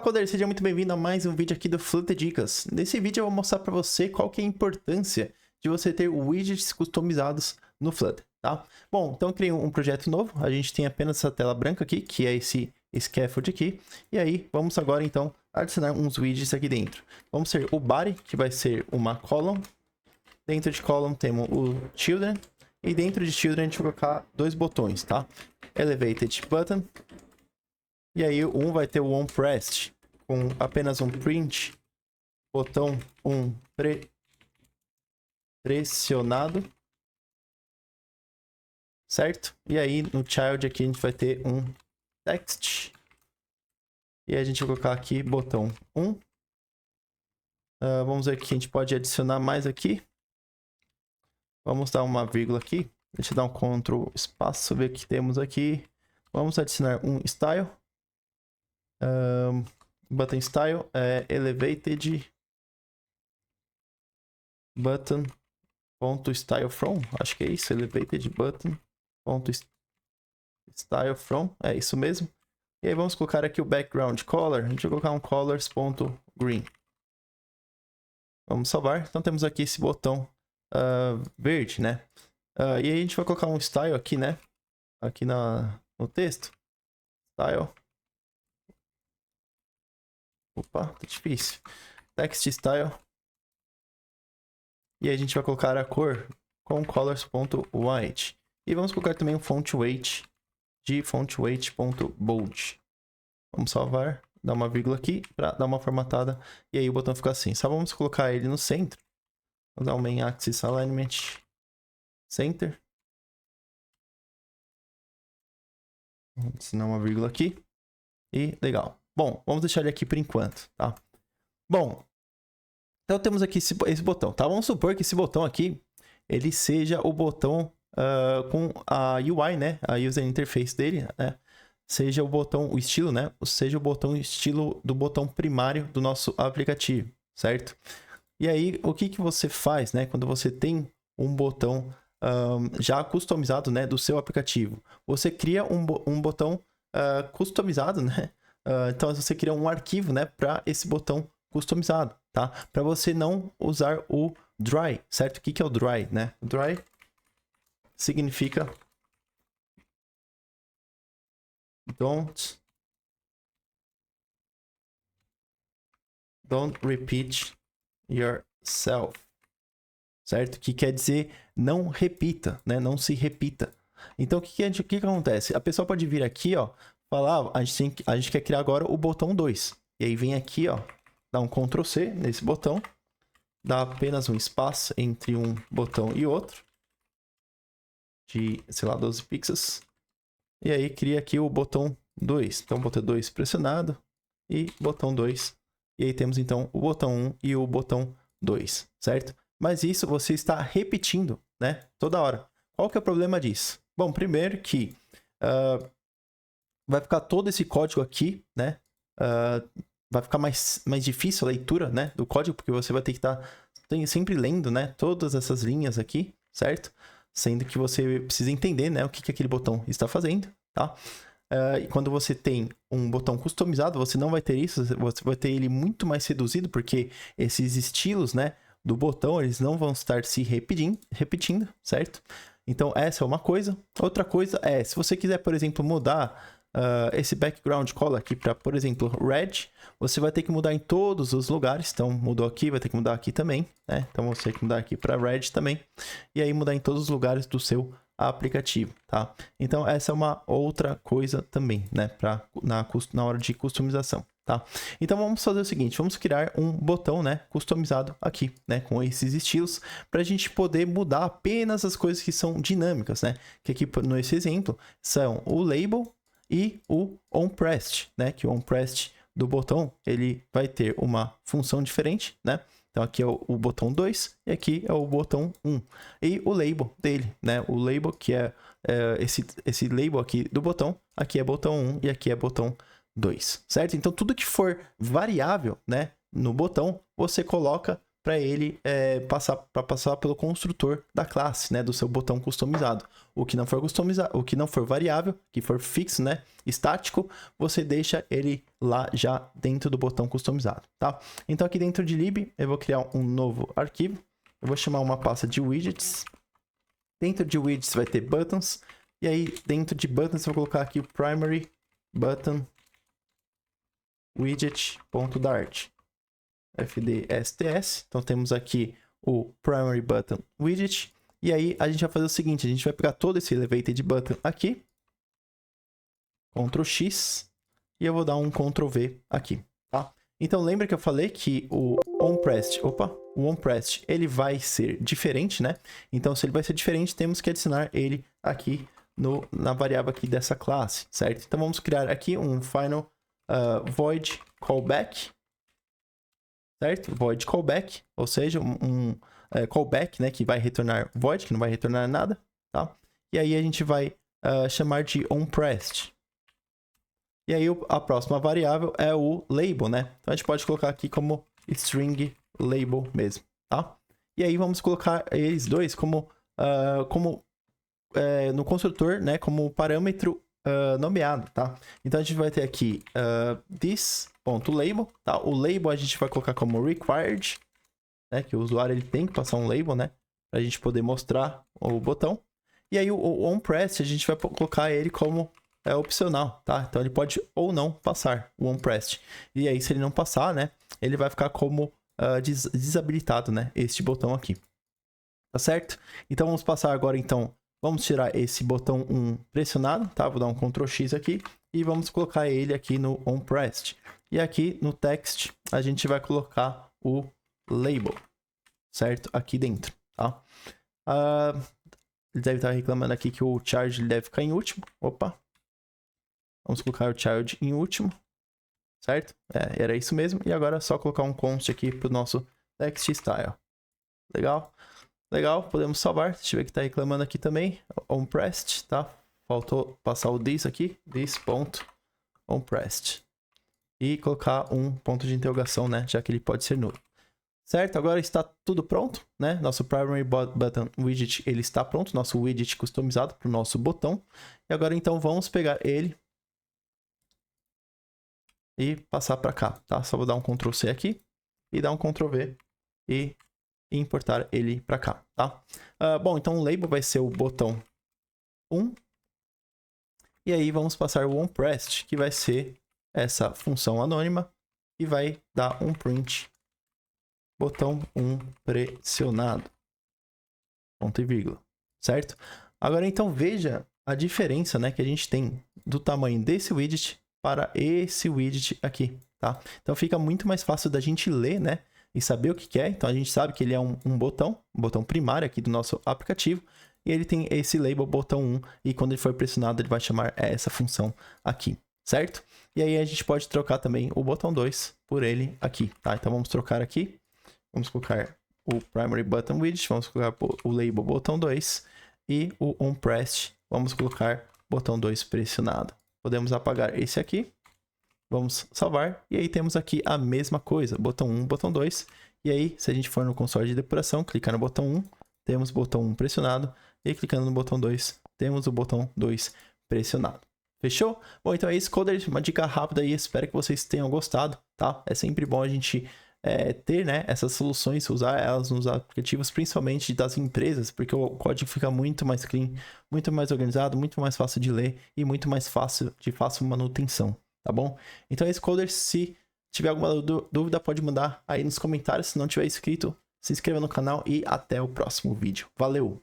Coder, seja muito bem-vindo a mais um vídeo aqui do Flutter Dicas. Nesse vídeo eu vou mostrar para você qual que é a importância de você ter widgets customizados no Flutter, tá? Bom, então eu criei um projeto novo, a gente tem apenas essa tela branca aqui, que é esse scaffold aqui, e aí vamos agora então adicionar uns widgets aqui dentro. Vamos ter o body, que vai ser uma column, dentro de column temos o children, e dentro de children a gente vai colocar dois botões, tá? Elevated button. E aí um vai ter o onPressed com apenas um print, botão pressionado, certo? E aí no child aqui a gente vai ter um text. E aí a gente vai colocar aqui botão 1. Vamos ver o que a gente pode adicionar mais aqui. Vamos dar uma vírgula aqui. Deixa eu dar um Ctrl espaço, ver o que temos aqui. Vamos adicionar um style. Button style é elevated button ponto style from, acho que é isso, elevated button ponto style from, é isso mesmo. E aí vamos colocar aqui o background color, a gente vai colocar um colors ponto green. Vamos salvar, então temos aqui esse botão verde, né? E aí a gente vai colocar um style aqui, né? Aqui no texto, style. Opa, tá difícil. Text style. E aí a gente vai colocar a cor com colors.white. E vamos colocar também um font weight de fontweight.bold. Vamos salvar, dar uma vírgula aqui para dar uma formatada. E aí o botão fica assim. Só vamos colocar ele no centro. Vamos dar um main axis alignment center. Vamos adicionar uma vírgula aqui. E legal. Bom, vamos deixar ele aqui por enquanto, tá? Bom, então temos aqui esse botão, tá? Vamos supor que esse botão aqui, ele seja o botão com a UI, né? A User Interface dele, né? Seja o botão, o estilo, né? Seja o botão estilo do botão primário do nosso aplicativo, certo? E aí, o que você faz, né? Quando você tem um botão já customizado, né? Do seu aplicativo. Você cria um botão customizado, né? Então, você cria um arquivo, né? Para esse botão customizado, tá? Para você não usar o dry, certo? O que é o dry, né? O dry significa don't repeat yourself, certo? Que quer dizer não repita, né? Não se repita. Então, o que acontece? A pessoa pode vir aqui, ó, falar, a gente quer criar agora o botão 2. E aí vem aqui, ó, dá um Ctrl C nesse botão, dá apenas um espaço entre um botão e outro, de, sei lá, 12 pixels. E aí cria aqui o botão 2. Então, botão 2 pressionado e botão 2. E aí temos então o botão 1 e o botão 2, certo? Mas isso você está repetindo, né? Toda hora. Qual que é o problema disso? Bom, primeiro que vai ficar todo esse código aqui, né? Vai ficar mais difícil a leitura, né, do código, porque você vai ter que estar sempre lendo, né, todas essas linhas aqui, certo? Sendo que você precisa entender, né, o que aquele botão está fazendo, tá? E quando você tem um botão customizado, você não vai ter isso, você vai ter ele muito mais reduzido, porque esses estilos, né, do botão, eles não vão estar se repetindo, certo? Então, essa é uma coisa. Outra coisa é, se você quiser, por exemplo, mudar esse background color aqui para, por exemplo, red, você vai ter que mudar em todos os lugares. Então, mudou aqui, vai ter que mudar aqui também, né? Então, você tem que mudar aqui para red também. E aí, mudar em todos os lugares do seu aplicativo, tá? Então, essa é uma outra coisa também, né? Na hora de customização, tá? Então, vamos fazer o seguinte, vamos criar um botão, né? Customizado aqui, né? Com esses estilos, para a gente poder mudar apenas as coisas que são dinâmicas, né? Que aqui, nesse exemplo, são o label e o onPressed, né? Que o onPressed do botão, ele vai ter uma função diferente, né? Então, aqui é o botão 2 e aqui é o botão 1. E o label dele, né? O label que é esse label aqui do botão, aqui é botão 1 e aqui é botão 2, certo? Então, tudo que for variável, né? No botão, você coloca para ele passar pelo construtor da classe, né, do seu botão customizado. O que não for customizado, o que não for variável, que for fixo, né, estático, você deixa ele lá já dentro do botão customizado, tá? Então aqui dentro de lib eu vou criar um novo arquivo. Eu vou chamar uma pasta de widgets. Dentro de widgets vai ter buttons. E aí dentro de buttons eu vou colocar aqui o primary button widget.dart. FDSTS. Então temos aqui o primary button widget. E aí a gente vai fazer o seguinte, a gente vai pegar todo esse elevated button aqui, Ctrl X, e eu vou dar um Ctrl V aqui, tá? Então lembra que eu falei que o onPressed, ele vai ser diferente, né? Então se ele vai ser diferente, temos que adicionar ele aqui na variável aqui dessa classe, certo? Então vamos criar aqui um final void callback, certo? Void callback, ou seja, callback, né, que vai retornar void, que não vai retornar nada, tá? E aí a gente vai chamar de onPressed. E aí a próxima variável é o label, né? Então a gente pode colocar aqui como string label mesmo, tá? E aí vamos colocar eles dois como no construtor, né, como parâmetro nomeado, tá? Então a gente vai ter aqui this.label, tá? O label a gente vai colocar como required, né, que o usuário ele tem que passar um label, né, pra gente poder mostrar o botão. E aí o onPressed a gente vai colocar ele como opcional, tá? Então ele pode ou não passar o onPressed. E aí se ele não passar, né, ele vai ficar como desabilitado, né, este botão aqui. Tá certo? Então vamos passar agora, então, vamos tirar esse botão 1 pressionado, tá? Vou dar um Ctrl X aqui e vamos colocar ele aqui no onPressed. E aqui no text a gente vai colocar o label, certo? Aqui dentro, tá? Ele deve estar reclamando aqui que o charge deve ficar em último. Opa! Vamos colocar o child em último, certo? Era isso mesmo. E agora é só colocar um const aqui para o nosso text style. Legal? Legal, podemos salvar. Deixa eu ver que está reclamando aqui também. onPressed, tá? Faltou passar o this aqui. This.onPressed. E colocar um ponto de interrogação, né? Já que ele pode ser nulo. Certo? Agora está tudo pronto, né? Nosso primary button widget, ele está pronto. Nosso widget customizado para o nosso botão. E agora, então, vamos pegar ele e passar para cá, tá? Só vou dar um Ctrl C aqui e dar um Ctrl V e importar ele para cá, tá? Bom, então o label vai ser o botão 1. E aí vamos passar o onPressed, que vai ser essa função anônima e vai dar um print botão 1 pressionado. Ponto e vírgula, certo? Agora então veja a diferença, né, que a gente tem do tamanho desse widget para esse widget aqui, tá? Então fica muito mais fácil da gente ler, né? E saber o que é. Então a gente sabe que ele é um botão primário aqui do nosso aplicativo. E ele tem esse label botão 1. E quando ele for pressionado, ele vai chamar essa função aqui, certo? E aí a gente pode trocar também o botão 2 por ele aqui, tá? Então vamos trocar aqui. Vamos colocar o primary button widget. Vamos colocar o label botão 2. E o onPressed, vamos colocar botão 2 pressionado. Podemos apagar esse aqui. Vamos salvar. E aí temos aqui a mesma coisa. Botão 1, botão 2. E aí, se a gente for no console de depuração, clicar no botão 1, temos o botão 1 pressionado. E clicando no botão 2, temos o botão 2 pressionado. Fechou? Bom, então é isso, coders. Uma dica rápida aí. Espero que vocês tenham gostado, tá? É sempre bom a gente ter, né, essas soluções, usar elas nos aplicativos, principalmente das empresas, porque o código fica muito mais clean, muito mais organizado, muito mais fácil de ler e muito mais fácil manutenção, tá bom? Então é isso, coders. Se tiver alguma dúvida, pode mandar aí nos comentários. Se não tiver inscrito, se inscreva no canal e até o próximo vídeo. Valeu!